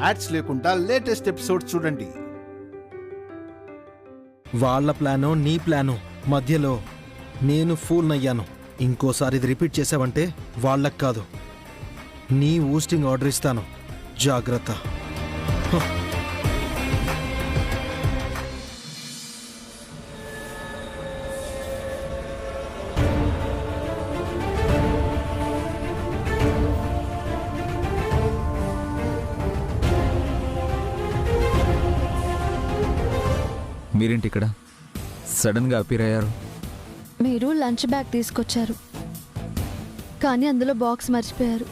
Ads లేకుండా latest episode చూడండి. వాళ్ళ ప్లానో నీ ప్లానో మధ్యలో నేను ఫూల్ నయ్యాను. ఇంకోసారి ఇది రిపీట్ చేసావంటే వాళ్ళకి కాదు, నీ ఊస్టింగ్ ఆర్డర్ ఇస్తాను. జాగ్రత్త. మీరేంటి ఇక్కడ సడన్గా అపీర్ అయ్యారు? మీరు లంచ్ బ్యాగ్ తీసుకొచ్చారు, కానీ అందులో బాక్స్ మర్చిపోయారు.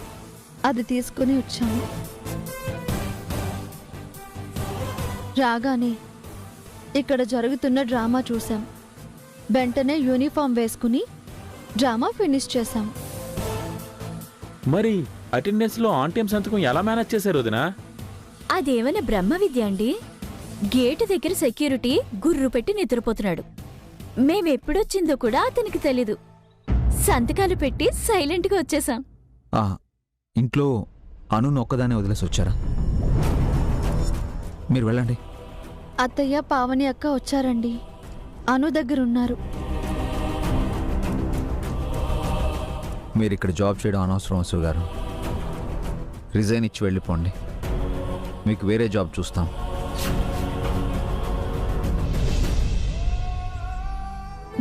అది తీసుకుని వచ్చాము. రాగానే ఇక్కడ జరుగుతున్న డ్రామా చూసాం. వెంటనే యూనిఫామ్ వేసుకుని డ్రామా ఫినిష్ చేశాం. మరి అటెండెన్స్లో ఆన్ టైం సంతకం ఎలా మేనేజ్ చేశారు వదినా? అదేమైనా బ్రహ్మ విద్య అండి? గేటు దగ్గర సెక్యూరిటీ గుర్రు పెట్టి నిద్రపోతున్నాడు. మేమెప్పుడొచ్చిందో కూడా అతనికి తెలీదు. సంతకాలు పెట్టి సైలెంట్గా వచ్చేసాం. ఇంట్లో అనును ఒక్కదానే వదిలేసి వచ్చారా? మీరు వెళ్ళండి. అత్తయ్య, పావని అక్క వచ్చారండి. అను దగ్గరున్నారు. మీరు ఇక్కడ జాబ్ చేయడం అనవసరం వసు గారు. రిజైన్ ఇచ్చి వెళ్ళిపోండి. మీకు వేరే జాబ్ చూస్తాం.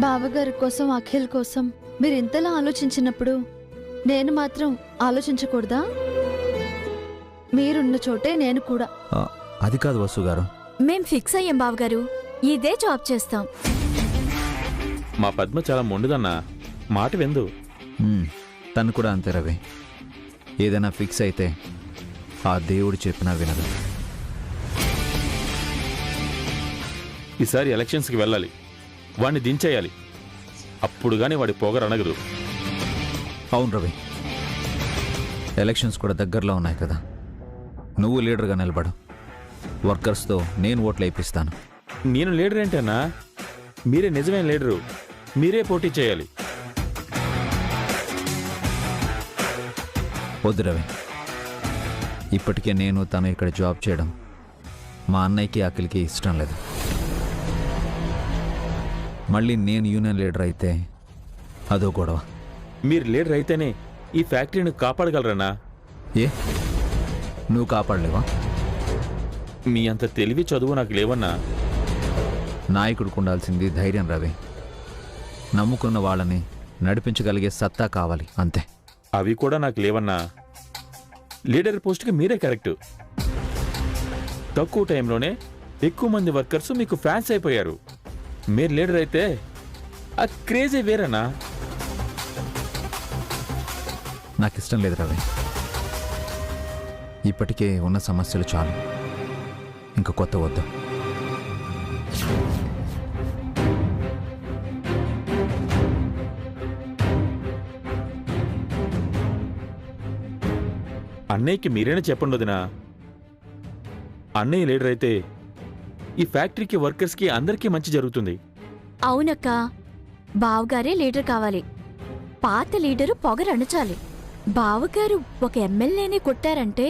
బావగారి కోసం, అఖిల్ కోసం మీరు ఇంతలా ఆలోచించినప్పుడు నేను మాత్రం ఆలోచించకూడదా? మీరున్న చోటే నేను కూడా. అది కాదు వసు గారు. మేం ఫిక్స్ అయ్యాం బావగారు, ఇదే జాబ్ చేస్తాం. మా పద్మ చాలా మొండిదన్నా, మాట వెందు. తను కూడా అంతే రవి. ఏదైనా ఫిక్స్ అయితే ఆ దేవుడు చెప్పినా వినదు. ఈసారి ఎలక్షన్స్కి వెళ్ళాలి, వాడిని దించేయాలి. అప్పుడు గాని వాడి పొగరనగదు. అవును రవి, ఎలక్షన్స్ కూడా దగ్గరలో ఉన్నాయి కదా. నువ్వు లీడర్గా నిలబడు. వర్కర్స్తో నేను ఓట్లు వేయిస్తాను. నేను లీడర్ ఏంటన్నా? మీరే నిజమైన లీడరు. మీరే పోటీ చేయాలి. వద్దు రవి, ఇప్పటికే నేను తను ఇక్కడ జాబ్ చేయడం మా అన్నయ్యకి అఖిల్కి ఇష్టం లేదు. మళ్ళీ నేను యూనియన్ లీడర్ అయితే అదో గొడవ. మీరు లీడర్ అయితేనే ఈ ఫ్యాక్టరీని కాపాడగలరన్నా. ఏ, నువ్వు కాపాడలేవా? మీ అంత తెలివి చదువు నాకు లేవన్నా. నాయకుడికి ఉండాల్సింది ధైర్యం రవి. నమ్ముకున్న వాళ్ళని నడిపించగలిగే సత్తా కావాలి, అంతే. అవి కూడా నాకు లేవన్నా. లీడర్ పోస్ట్కి మీరే కరెక్ట్. తక్కువ టైంలోనే ఎక్కువ మంది వర్కర్స్ మీకు ఫ్యాన్స్ అయిపోయారు. మీరు లీడర్ అయితే ఆ క్రేజీ వేరేనా? నాకు ఇష్టం లేదు రవి. ఇప్పటికే ఉన్న సమస్యలు చాలు, ఇంకా కొత్త వద్దు. అన్నయ్యకి మీరేనా చెప్పండి వదినా. అన్నయ్య లీడర్ అయితే ఈ ఫ్యాక్టరీకి, వర్కర్స్కి అందరికీ మంచి జరుగుతుంది. అవునక్క, బావగారే లీడర్ కావాలి. పాత లీడరు పొగరనచాలి. బావగారు ఒక ఎమ్మెల్యేని కొట్టారంటే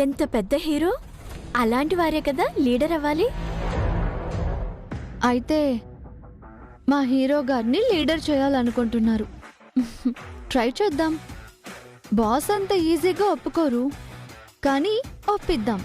ఎంత పెద్ద హీరో. అలాంటి వారే కదా లీడర్ అవ్వాలి. అయితే మా హీరో గారిని లీడర్ చేయాలనుకుంటున్నారు. ట్రై చేద్దాం. బాస్ అంత ఈజీగా ఒప్పుకోరు, కానీ ఒప్పిద్దాం.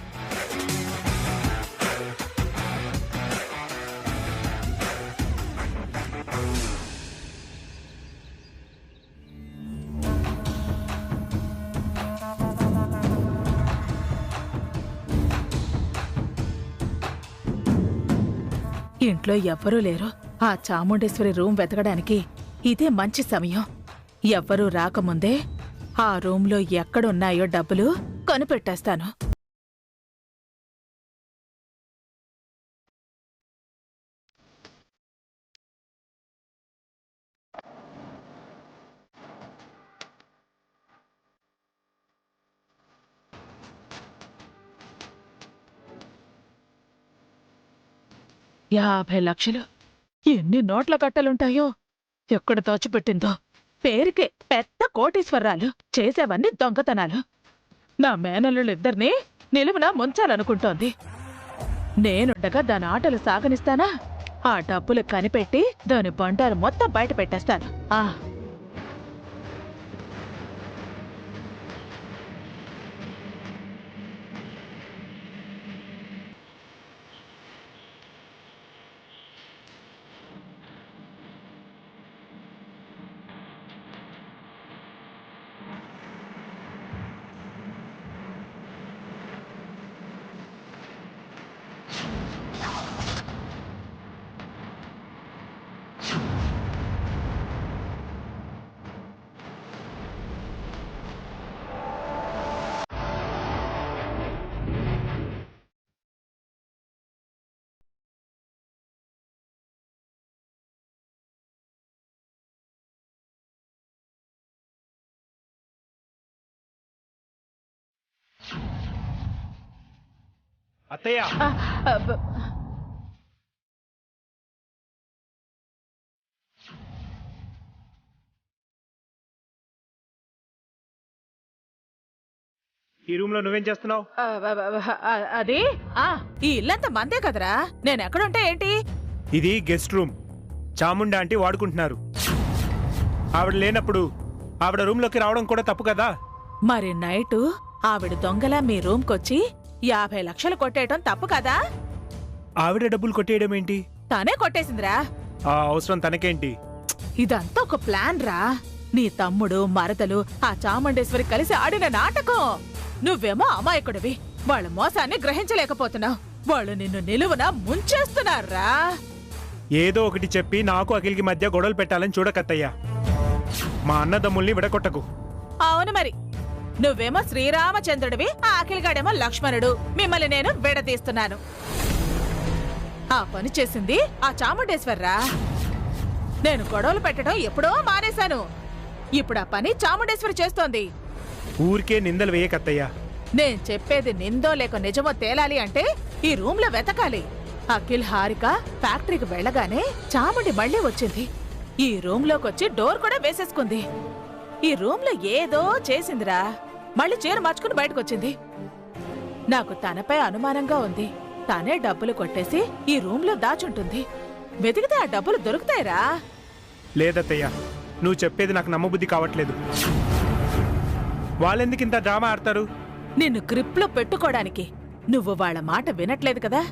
ఇంట్లో ఎవ్వరూ లేరు. ఆ చాముండేశ్వరి రూమ్ వెతకడానికి ఇదే మంచి సమయం. ఎవ్వరూ రాకముందే ఆ రూంలో ఎక్కడున్నాయో డబ్బులు కొనిపెట్టేస్తాను. $50 లక్షలు. ఎన్ని నోట్ల కట్టలుంటాయో, ఎక్కడ దాచిపెట్టిందో. పేరుకే పెద్ద కోటీశ్వరాలు, చేసేవన్నీ దొంగతనాలు. నా మేనల్లులిద్దరినీ నిలువున ముంచాలనుకుంటోంది. నేనుండగా దాని ఆటలు సాగనిస్తానా? ఆ డబ్బులు కనిపెట్టి దాని బండారు మొత్తం బయట పెట్టేస్తాను. అత్తయ్య, ఈ రూమ్ లో నువ్వేం చేస్తున్నావు? అది ఈ ఇల్లంతా మందే కదరా, నేనెక్కడుంటే ఏంటి? ఇది గెస్ట్ రూమ్. చాముండా ఆంటీ వాడుకుంటున్నారు. ఆవిడ లేనప్పుడు ఆవిడ రూమ్ లోకి రావడం కూడా తప్పు కదా. మరి నైటు ఆవిడ దొంగలా మీ రూమ్కొచ్చి 50 లక్షలు కొట్టేయటం తప్పు కదా? ఆవిడ డబ్బులు కొట్టేయడం ఏంటి? తనే కొట్టేసిందిరా. ఆ అవసరం తనకేంటి? ఇదంతా ఒక ప్లాన్ రా. నీ తమ్ముడు మరదలు ఆ చాముండేశ్వరి కలిసి ఆడిన నాటకం. నువ్వేమో అమాయకుడివి, వాళ్ళ మోసాన్ని గ్రహించలేకపోతున్నావు. వాళ్ళు నిన్ను నిలువున ముంచేస్తున్నారా. ఏదో ఒకటి చెప్పి నాకు అఖిల్కి మధ్య గొడవలు పెట్టాలని చూడకత్తయ్యా. మా అన్నదమ్ముల్ని విడగొట్టకు. అవును మరి, నువ్వేమో శ్రీరామచంద్రుడివి, ఆ అఖిల్గాడేమో లక్ష్మణుడు. మిమ్మల్ని నేను విడదీస్తున్నాను. ఆ పని చేసింది ఆ చాముండేశ్వర్రా. నేను గొడవలు పెట్టడం ఎప్పుడో మానేశాను. ఇప్పుడు ఆ పని చాముండేశ్వరి చేస్తోంది. ఊరికే నిందలు వేయకత్తయ్యా. నేను చెప్పేది నిందో లేక నిజమో తేలాలి అంటే ఈ రూమ్ లో వెతకాలి. అఖిల్ హారిక ఫ్యాక్టరీకి వెళ్ళగానే చాముండి మళ్ళీ వచ్చింది. ఈ రూమ్ లోకొచ్చి డోర్ కూడా వేసేసుకుంది. ఈ రూమ్ లో ఏదో చేసిందిరా. మళ్ళీ చీర మార్చుకుని బయటకొచ్చింది. నాకు తనపై అనుమానంగా ఉంది. తనే డబ్బులు కొట్టేసి ఈ రూమ్ లో దాచుంటుంది. వెతికితే ఆ డబ్బులు దొరుకుతాయిరా. లేదత్తయ్యా, నువ్వు చెప్పేది నాకు నమ్మబుద్ధి కావట్లేదు. వాళ్ళెందుకు ఇంత డ్రామా ఆడతారు? నిన్ను గ్రిప్లో పెట్టుకోవడానికి. నువ్వు వాళ్ళ మాట వినట్లేదు కదా.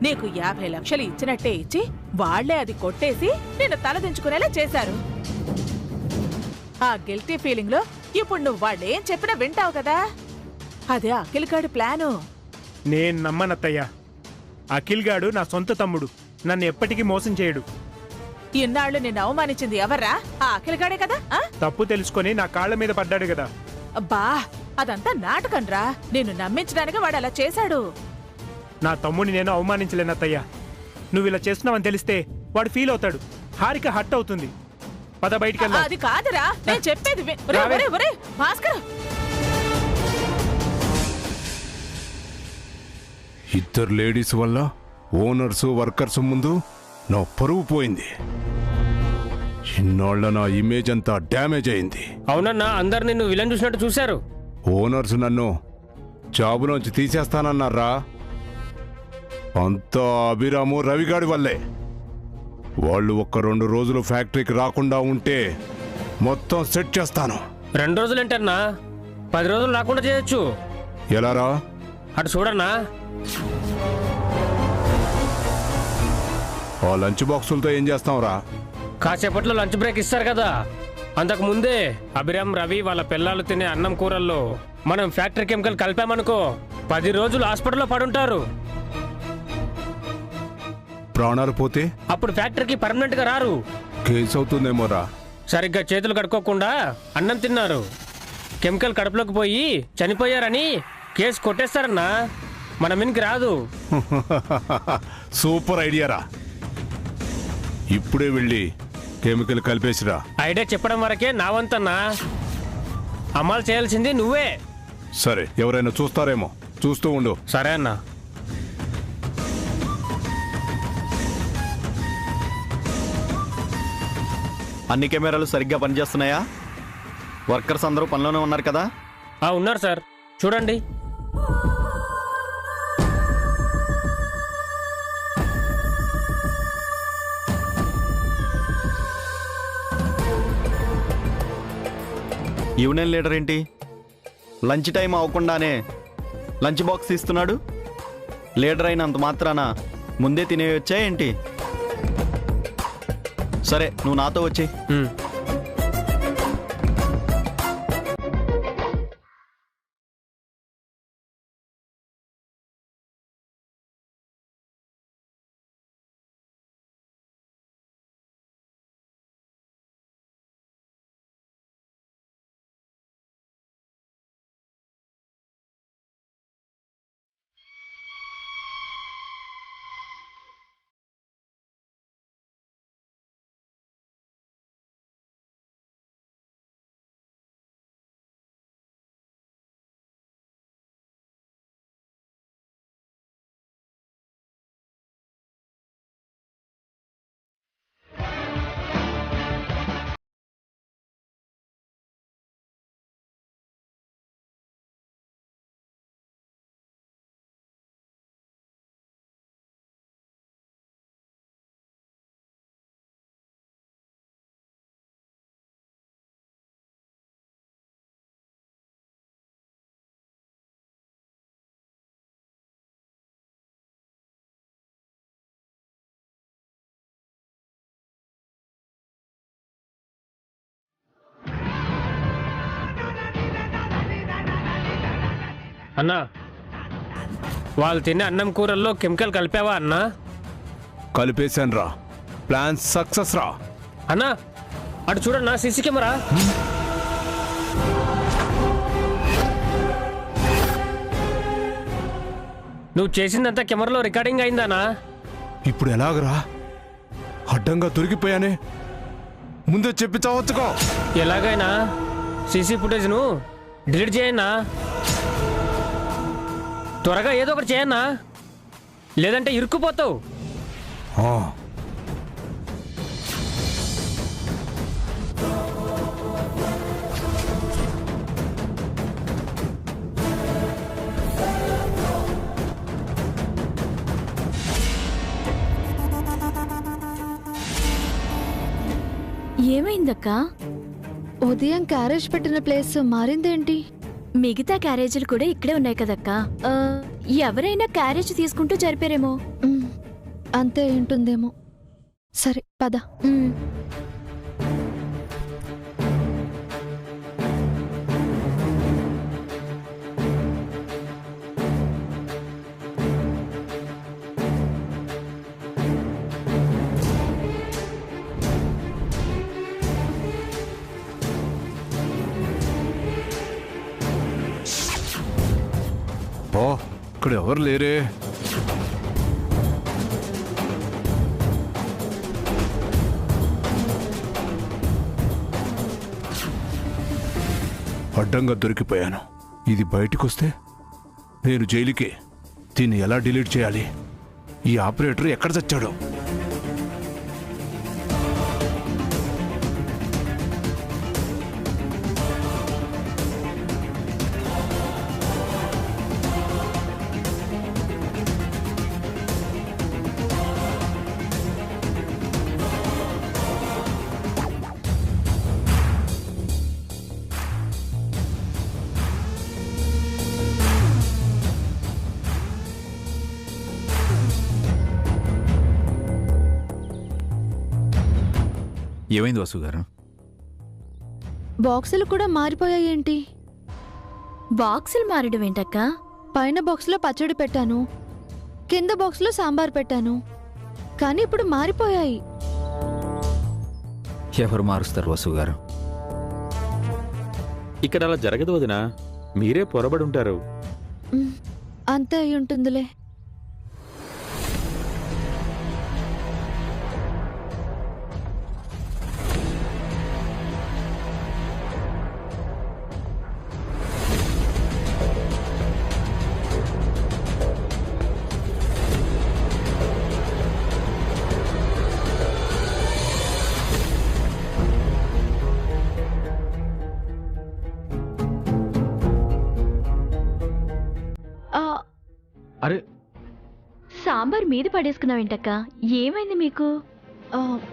నీకు 50 లక్షలు ఇచ్చినట్టే ఇచ్చి వాళ్లే అది కొట్టేసి నిన్ను తలదించుకునేలా చేశారు. ఆ గిల్టీ ఫీలింగ్ లో ఇప్పుడు నువ్వు వాళ్ళేం చెప్పినా వింటావు కదా. అదే అఖిల్ గాడి ప్లాను. నేను నమ్మనత్తయ్యా. అఖిల్ గాడు నా సొంత తమ్ముడు. నన్ను ఎప్పటికీ మోసం చేయడు. ఇన్నాళ్ళు నిన్ను అవమానించింది ఎవర్రా? ఆ అఖిల్ గాడే కదా. తప్పు తెలుసుకొని నా కాళ్ల మీద పడ్డాడు కదా. అబ్బా, అదంతా నాటకం రా. నిన్ను నమ్మించడానికి వాడు అలా చేశాడు. నా తమ్ముడిని నేను అవమానించలేనత్తయ్యా. నువ్వు ఇలా చేస్తున్నావని తెలిస్తే వాడు ఫీల్ అవుతాడు. హారిక హర్ట్ అవుతుంది. పద బయటికి వెళ్దాం. అది కాదురా, నేను చెప్పేది భాస్కర్. ఇద్దరు లేడీస్ వల్ల ఓనర్స్ వర్కర్స్ ముందు నా పరువు పోయింది. ఇన్నాళ్ళ నా ఇమేజ్ అంతా డ్యామేజ్ అయింది. అవునన్నా, అందరు నిన్ను విలన్ చూసినట్టు చూశారు. ఓనర్స్ నన్ను జాబులోంచి తీసేస్తానన్నారా? అంతా అభిరాము రవిగాడి వల్లే. వాళ్ళు 1-2 రోజులు ఫ్యాక్టరీకి రాకుండా ఉంటే మొత్తం సెట్ చేస్తాను. 2 రోజులేంటన్నా, 10 రోజులు రాకుండా చేయొచ్చు. ఎలారా? అటు చూడన్నా. ఆ లంచ్ బాక్సులతో ఏం చేస్తాంరా? కాసేపట్లో లంచ్ బ్రేక్ ఇస్తారు కదా, అంతకు ముందే అభిరామ్ రవి వాళ్ళ పిల్లలు తినే అన్నం కూరల్లో మనం ఫ్యాక్టరీ కెమికల్ కలిపామనుకో 10 రోజులు హాస్పిటల్లో పడుంటారు. ప్రాణాలు పోతే అప్పుడు ఫ్యాక్టరీకి పర్మనెంట్ గా రారు. కేసు అవుతుందేమోరా. సరిగ్గా చేతులు కడుక్కోకుండా అన్నం తిన్నారు, కెమికల్ కడుపులోకి పోయి చనిపోయారని కేసు కొట్టేస్తారన్నా. మన మీనికి రాదు. సూపర్ ఐడియారా. ఇప్పుడే వెళ్ళి కెమికల్ కలిపేసిరా. ఐడియా చెప్పడం వరకే నా వంతన్నా, అమలు చేయాల్సింది నువ్వే. సరే, ఎవరైనా చూస్తారేమో, చూస్తూ ఉండు. సరే అన్నా. అన్ని కెమెరాలు సరిగ్గా పనిచేస్తున్నాయా? వర్కర్స్ అందరూ పనిలోనే ఉన్నారు కదా? ఉన్నారు సార్, చూడండి. యూనియన్ లీడర్ ఏంటి లంచ్ టైం అవ్వకుండానే లంచ్ బాక్స్ ఇస్తున్నాడు? లీడర్ అయినంత మాత్రాన ముందే తినేయొచ్చా ఏంటి? సరే, నువ్వు నాతో వచ్చి. అన్నా, వాళ్ళు తినే అన్నం కూరల్లో కెమికల్ కలిపావా అన్నా? కలిపేశాను రా. ప్లాన్ సక్సెస్ రా. అన్నా, అటు చూడన్నా, సీసీ కెమెరా. నువ్వు చేసిందంతా కెమెరాలో రికార్డింగ్ అయిందానా? ఇప్పుడు ఎలాగరా? అడ్డంగా దొరికిపోయానే. ముందే చెప్పి చావచ్చుకో. ఎలాగైనా సీసీ ఫుటేజ్ను డిలీట్ చేయన్నా. త్వరగా ఏదో ఒకటి చేయన్నా, లేదంటే ఇరుక్కుపోతావు. ఏమైందక్కా? ఉదయం క్యారేజ్ పెట్టిన ప్లేస్ మారిందేంటి? మిగతా క్యారేజీలు కూడా ఇక్కడే ఉన్నాయి కదక్కా. ఎవరైనా క్యారేజ్ తీసుకుంటూ జరిపారేమో. అంతే ఉంటుందేమో. సరే పద. ఇక్కడ ఎవరు లేరే. అడ్డంగా దొరికిపోయాను. ఇది బయటికొస్తే నేను జైలుకే. దీన్ని ఎలా డిలీట్ చేయాలి? ఈ ఆపరేటర్ ఎక్కడ చచ్చాడో? ఏమైంది వసు గారు? బాక్సులు కూడా మారిపోయాయేంటి? బాక్సులు మారడం ఏంటక్క? పైన బాక్స్లో పచ్చడి పెట్టాను, కింద బాక్స్లో సాంబార్ పెట్టాను, కానీ ఇప్పుడు మారిపోయాయి. ఎవరు మారుస్తారు వసు గారు? ఇక్కడ అలా జరగదు వదినా, మీరే పొరబడి ఉంటారు. అంతే అయి ఉంటుందిలే. అరే, సాంబార్ మీద పడేసుకున్నావేంటక్క? ఏమైంది మీకు?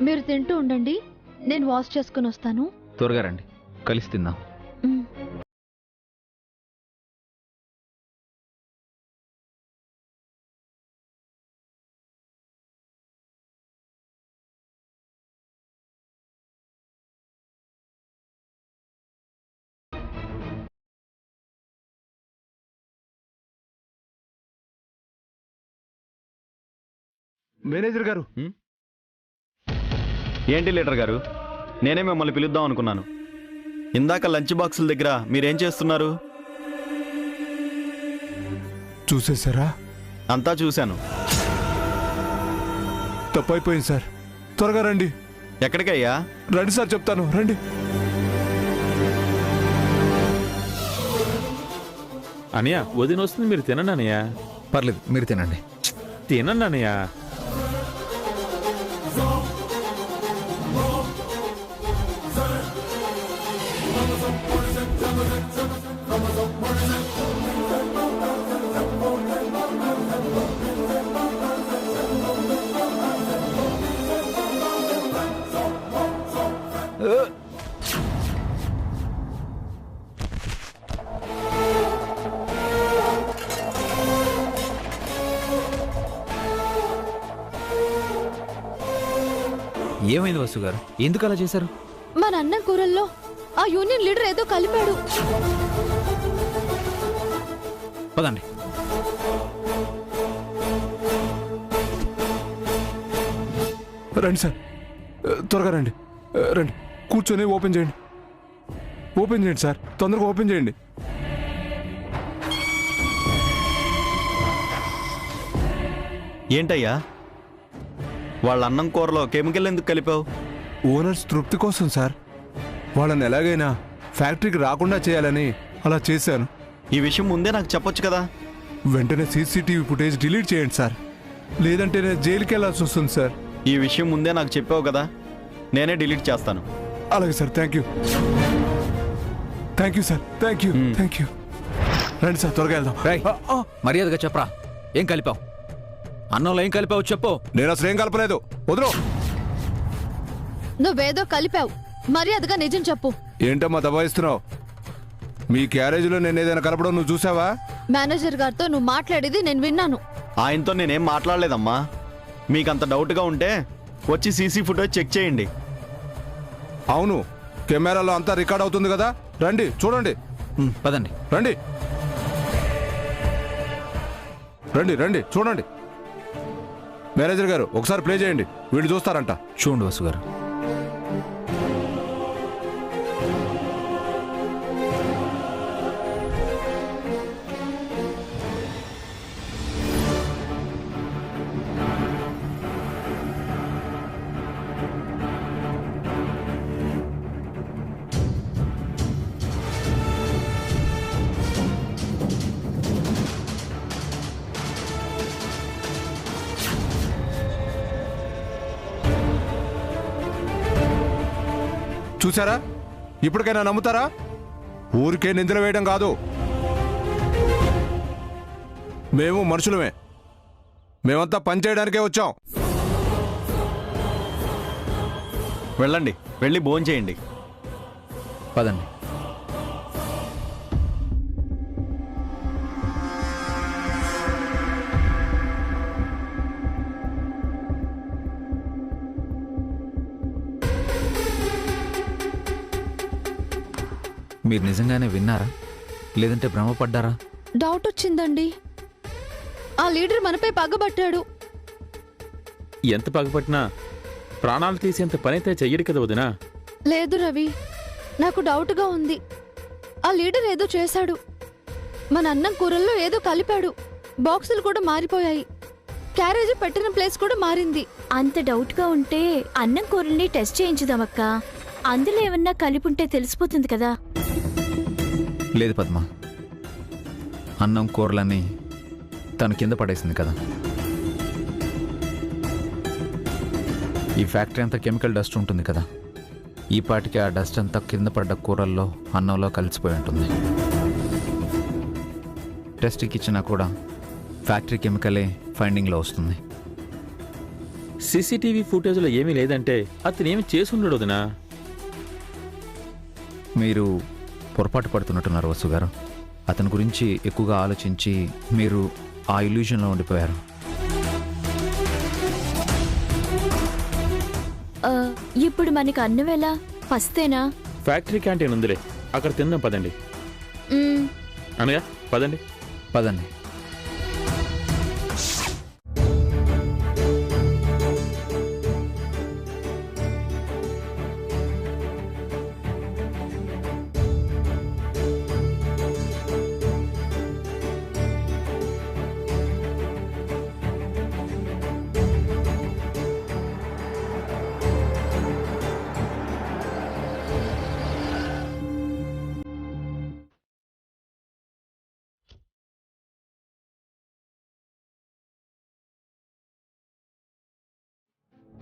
మీరు తింటూ ఉండండి, నేను వాష్ చేసుకుని వస్తాను. త్వరగా రండి, కలిసి తిందాం. మేనేజర్ గారు ఏంటి లీడర్ గారు, నేనే మిమ్మల్ని పిలుద్దాం అనుకున్నాను. ఇందాక లంచ్ బాక్సుల దగ్గర మీరేం చేస్తున్నారు? చూసేశారా? అంతా చూశాను. తప్పైపోయింది సార్, త్వరగా రండి. ఎక్కడికయ్యా? రండి సార్, చెప్తాను, రండి. అనయ్య వదిన వస్తుంది, మీరు తినండి అనయ్య. పర్లేదు, మీరు తినండి. తినండి అనయ్య. ఏమైంది వసు గారు, ఎందుకు అలా చేశారు? మన అన్నం కూరల్లో ఆ యూనియన్ లీడర్ ఏదో కలిపాడు. పదండి. రండి సార్, త్వరగా రండి. రండి, కూర్చొని ఓపెన్ చేయండి. ఓపెన్ చేయండి సార్, తొందరగా ఓపెన్ చేయండి. ఏంటయ్యా, వాళ్ళ అన్నం కూరలో కెమికల్ ఎందుకు కలిపావు? ఓనర్స్ తృప్తి కోసం సార్. వాళ్ళని ఎలాగైనా ఫ్యాక్టరీకి రాకుండా చేయాలని అలా చేశాను. ఈ విషయం ముందే నాకు చెప్పొచ్చు కదా. వెంటనే సీసీటీవీ ఫుటేజ్ డిలీట్ చేయండి సార్, లేదంటే నేను జైలుకి వెళ్ళాల్సి వస్తుంది సార్. ఈ విషయం ముందే నాకు చెప్పావు కదా, నేనే డిలీట్ చేస్తాను. అలాగే sir, thank you. Thank you sir, thank you, thank you. రండి సార్, త్వరగా వెళ్దాం. మర్యాదగా చెప్పరా, ఏం కలిపావు? అన్నంలో ఏం కలిపావు చెప్పు. నేను అసలు ఏం కలపలేదు, వదరు. నువ్వేదో కలిపావు, మర్యాదగా నిజం చెప్పు. ఏంటమ్మా దబాయిస్తున్నావు? మీ క్యారేజీలో నేను ఏదైనా కలపడం నువ్వు చూసావా? మేనేజర్ గారితో నువ్వు మాట్లాడేది నేను విన్నాను. ఆయనతో నేనేం మాట్లాడలేదమ్మా. మీకంత డౌట్గా ఉంటే వచ్చి సీసీ ఫుటేజ్ చెక్ చేయండి. అవును, కెమెరాలో అంతా రికార్డ్ అవుతుంది కదా. రండి చూడండి. పదండి. రండి రండి రండి, చూడండి. మేనేజర్ గారు ఒకసారి ప్లే చేయండి, వీళ్ళు చూస్తారంట. చూడండి వసు గారు. చూసారా? ఇప్పటికైనా నమ్ముతారా? ఊరికే నిందలు వేయడం కాదు, మేము మనుషులమే, మేమంతా పనిచేయడానికే వచ్చాం. వెళ్ళండి, వెళ్ళి భోజనం చేయండి. పదండి. మీరు నిజంగానే విన్నారా, లేదంటే భ్రమపడ్డారా? డౌట్ వచ్చిందండి. ఆ లీడర్ మనపై పగబట్టాడు. ఎంత పగపట్టినా ప్రాణాలు తీసేంత పనైతే చెయ్యడు కదా వదినా. లేదు రవి, నాకు డౌట్గా ఉంది. ఆ లీడర్ ఏదో చేశాడు. మన అన్నం కూరల్లో ఏదో కలిపాడు. బాక్సులు కూడా మారిపోయాయి. క్యారేజీ పెట్టిన ప్లేస్ కూడా మారింది. అంత డౌట్గా ఉంటే అన్నం కూరల్ని టెస్ట్ చేయించుదామక్క. అందులో ఏమన్నా కలిపుంటే తెలిసిపోతుంది కదా. లేదు పద్మ, అన్నం కూరలని తను కింద పడేసింది కదా. ఈ ఫ్యాక్టరీ అంతా కెమికల్ డస్ట్ ఉంటుంది కదా. ఈ పాటికి ఆ డస్ట్ అంతా కింద పడ్డ కూరల్లో అన్నంలో కలిసిపోయి ఉంటుంది. టెస్ట్కి ఇచ్చినా కూడా ఫ్యాక్టరీ కెమికలే ఫైండింగ్లో వస్తుంది. సీసీటీవీ ఫుటేజ్లో ఏమీ లేదంటే అతను ఏమి చేసి ఉండడు వదినా. మీరు పొరపాటు పడుతున్నట్టున్నారు వసు గారు. అతని గురించి ఎక్కువగా ఆలోచించి మీరు ఆ ఇల్యూజన్లో ఉండిపోయారు. ఇప్పుడు మనకి అన్నం ఎలా? పస్తేనా? ఫ్యాక్టరీ క్యాంటీన్ ఉందిలే, అక్కడ తిందాం పదండి. అనగా పదండి. పదండి.